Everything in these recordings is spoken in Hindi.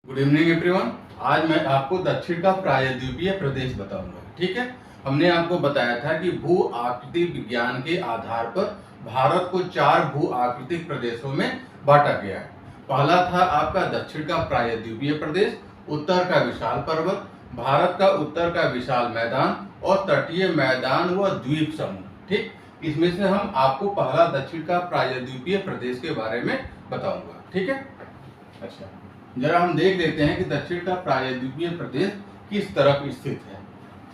Good evening everyone. आज मैं आपको दक्षिण का प्रायद्वीपीय प्रदेश बताऊंगा। ठीक है, हमने आपको बताया था कि भू आकृति विज्ञान के आधार पर भारत को 4 भू आकृतिक प्रदेशों में बांटा गया है। पहला था आपका दक्षिण का प्रायद्वीपीय प्रदेश, उत्तर का विशाल पर्वत, भारत का उत्तर का विशाल मैदान और तटीय मैदान व द्वीप समूह। ठीक, इसमें से हम आपको पहला दक्षिण का प्रायद्वीपीय प्रदेश के बारे में बताऊंगा। ठीक है, अच्छा, जरा हम देख लेते हैं कि दक्षिण का प्रायद्वीपीय प्रदेश किस तरफ स्थित है।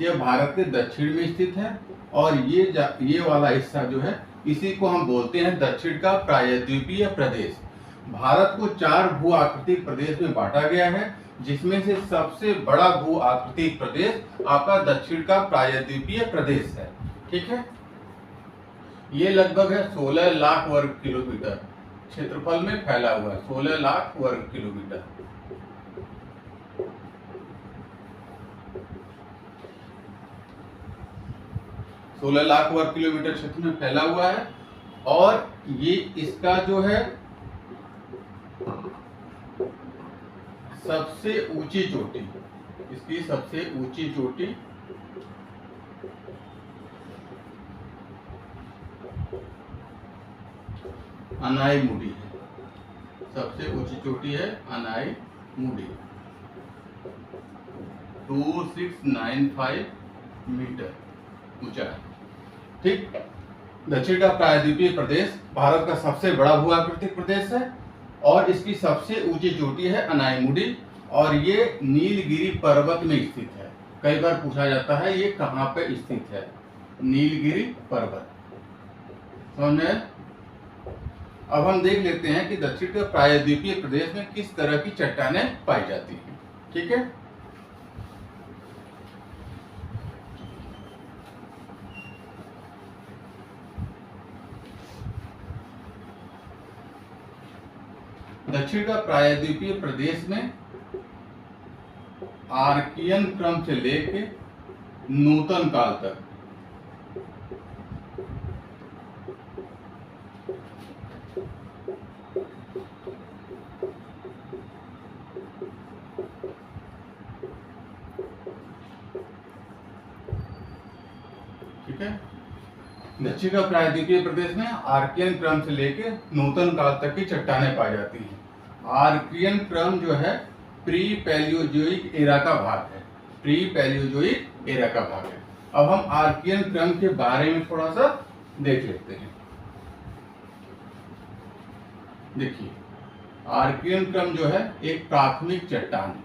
यह भारत के दक्षिण में स्थित है और ये वाला हिस्सा जो है इसी को हम बोलते हैं दक्षिण का प्रायद्वीपीय प्रदेश। भारत को 4 भू आकृतिक प्रदेश में बांटा गया है, जिसमें से सबसे बड़ा भू आकृतिक प्रदेश आपका दक्षिण का प्रायद्वीपीय प्रदेश है। ठीक है, ये लगभग है 16 लाख वर्ग किलोमीटर क्षेत्रफल में फैला हुआ है। 16 लाख वर्ग किलोमीटर। सोलह लाख वर्ग किलोमीटर क्षेत्र में फैला हुआ है और ये इसका जो है सबसे ऊंची चोटी, इसकी सबसे ऊंची चोटी अनाईमुडी है। सबसे ऊंची चोटी है अनाईमुडी, 2695 मीटर ऊंचा है। ठीक, दक्षिण का प्रायद्वीपीय प्रदेश भारत का सबसे बड़ा भू आकृतिक प्रदेश है और इसकी सबसे ऊंची चोटी है अनाईमुडी और ये नीलगिरी पर्वत में स्थित है। कई बार पूछा जाता है ये कहाँ पे स्थित है, नीलगिरी पर्वत। समझ में? अब हम देख लेते हैं कि दक्षिण के प्रायद्वीपीय प्रदेश में किस तरह की चट्टानें पाई जाती हैं। ठीक है, दक्षिण का प्रायद्वीपीय प्रदेश में आर्कियन क्रम से लेके नूतन काल तक ठीक है, दक्षिण का प्रायद्वीपीय प्रदेश में आर्कियन क्रम से लेके नूतन काल तक की चट्टानें पाई जाती हैं। आर्कियन क्रम जो है प्री पैलियोजोइक एरा का भाग है। प्री पैलियोजोइक एरा का भाग है। अब हम आर्कियन क्रम के बारे में थोड़ा सा देख लेते हैं। देखिए, आर्कियन क्रम जो है एक प्राथमिक चट्टान है।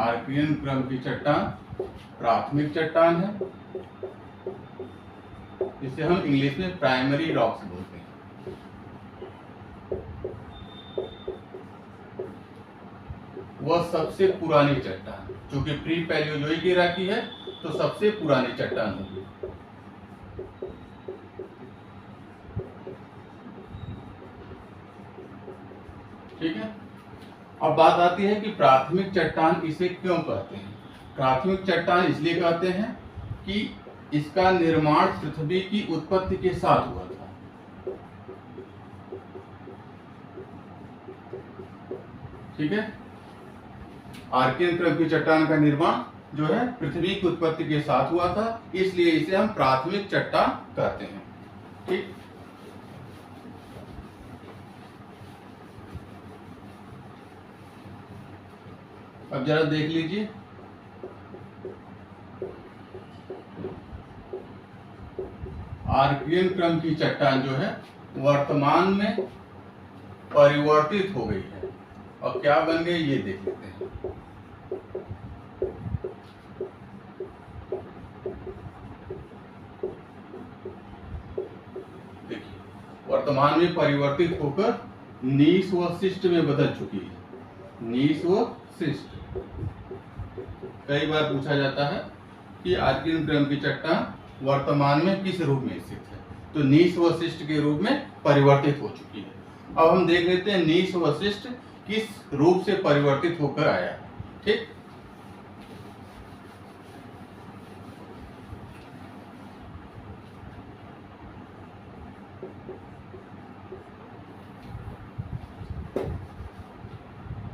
आर्कियन क्रम की चट्टान प्राथमिक चट्टान है, जिसे हम इंग्लिश में प्राइमरी रॉक्स बोलते हैं। वह सबसे पुरानी चट्टान, क्योंकि प्री पैलियोजोइक एरा की है तो सबसे पुरानी चट्टान होगी। ठीक है, अब बात आती है कि प्राथमिक चट्टान इसे क्यों कहते हैं। प्राथमिक चट्टान इसलिए कहते हैं कि इसका निर्माण पृथ्वी की उत्पत्ति के साथ हुआ था। ठीक है, आर्कियन क्रम की चट्टान का निर्माण जो है पृथ्वी की उत्पत्ति के साथ हुआ था, इसलिए इसे हम प्राथमिक चट्टान कहते हैं। ठीक, अब जरा देख लीजिए, आर्कियन क्रम की चट्टान जो है वर्तमान में परिवर्तित हो गई है और क्या बन गई ये देख लेते हैं। देखिए, वर्तमान में परिवर्तित होकर नीस व शिष्ट में बदल चुकी है। नीस व शिष्ट। कई बार पूछा जाता है कि आर्कियन क्रम की चट्टान वर्तमान में किस रूप में स्थित है, तो नीस व शिष्ट के रूप में परिवर्तित हो चुकी है। अब हम देख लेते हैं नीस व शिष्ट किस रूप से परिवर्तित होकर आया है। ठीक,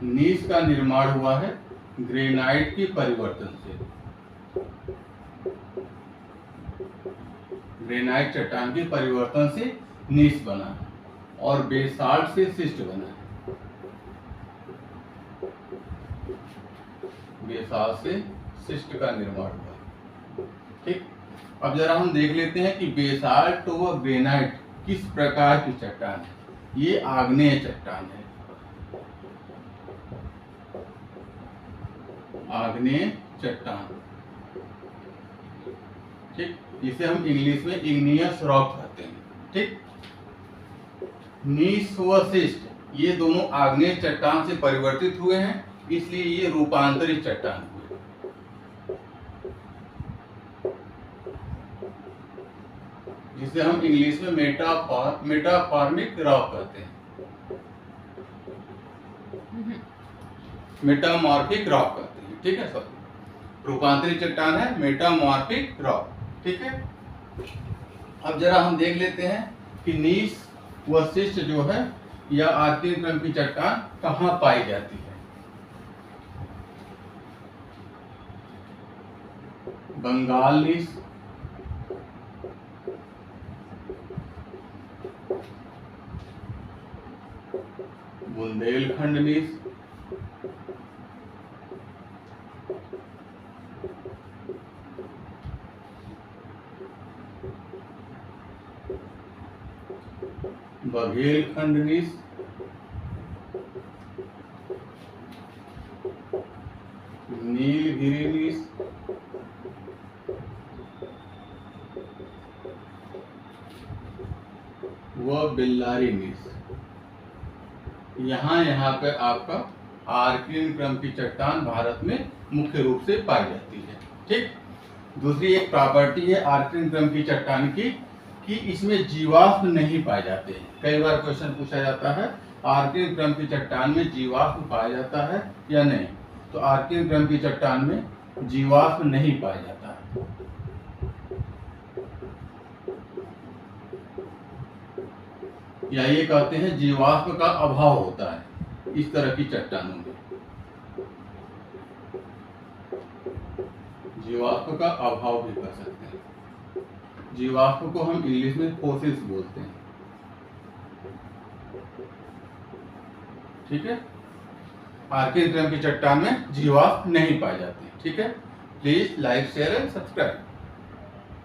नीस का निर्माण हुआ है ग्रेनाइट के परिवर्तन से। ग्रेनाइट चट्टान के परिवर्तन से नीस बना है और बेसाल्ट से शिस्ट बना है। बेसाल्ट से शिस्ट का निर्माण हुआ। ठीक, अब जरा हम देख लेते हैं कि बेसाल्ट व ग्रेनाइट किस प्रकार की चट्टान है। ये आग्नेय चट्टान है। आग्नेय चट्टान, ठीक, जिसे हम इंग्लिश में इग्नियस रॉक कहते हैं। ठीक, नीस व शिस्ट ये दोनों आग्नेय चट्टान से परिवर्तित हुए हैं, इसलिए ये रूपांतरित चट्टान हुए। जिसे हम इंग्लिश में मेटाफॉर्मिक रॉक कहते हैं। मेटामॉर्फिक रॉक कहते हैं। ठीक है सर, रूपांतरित चट्टान है मेटामॉर्फिक रॉक। ठीक है, अब जरा हम देख लेते हैं कि नीस व शिस्ट जो है या आर्किन क्रम की चट्टान कहाँ पाई जाती है। बंगाल नीस, बुंदेलखंड नीस, बघेलखंड नीस, नीलगिरी नीस, व बेल्लारी नीस। यहाँ पे आपका आर्किन क्रम की चट्टान भारत में मुख्य रूप से पाई जाती है। ठीक, दूसरी एक प्रॉपर्टी है आर्किन क्रम की चट्टान की कि इसमें जीवाश्म नहीं पाए जाते हैं। कई बार क्वेश्चन पूछा जाता है आर्किन क्रम की चट्टान में जीवाश्म पाया जाता है या नहीं, तो आर्किन क्रम की चट्टान में जीवाश्म नहीं पाया जाता है। या ये कहते हैं जीवाश्म का अभाव होता है इस तरह की चट्टानों में। जीवाश्म का अभाव भी कर सकते हैं। जीवाश्म को हम इंग्लिश में फोसिल्स बोलते हैं। ठीक है, आर्किन क्रम की चट्टान में जीवाश्म नहीं पाए जाते। ठीक है, please like share and subscribe.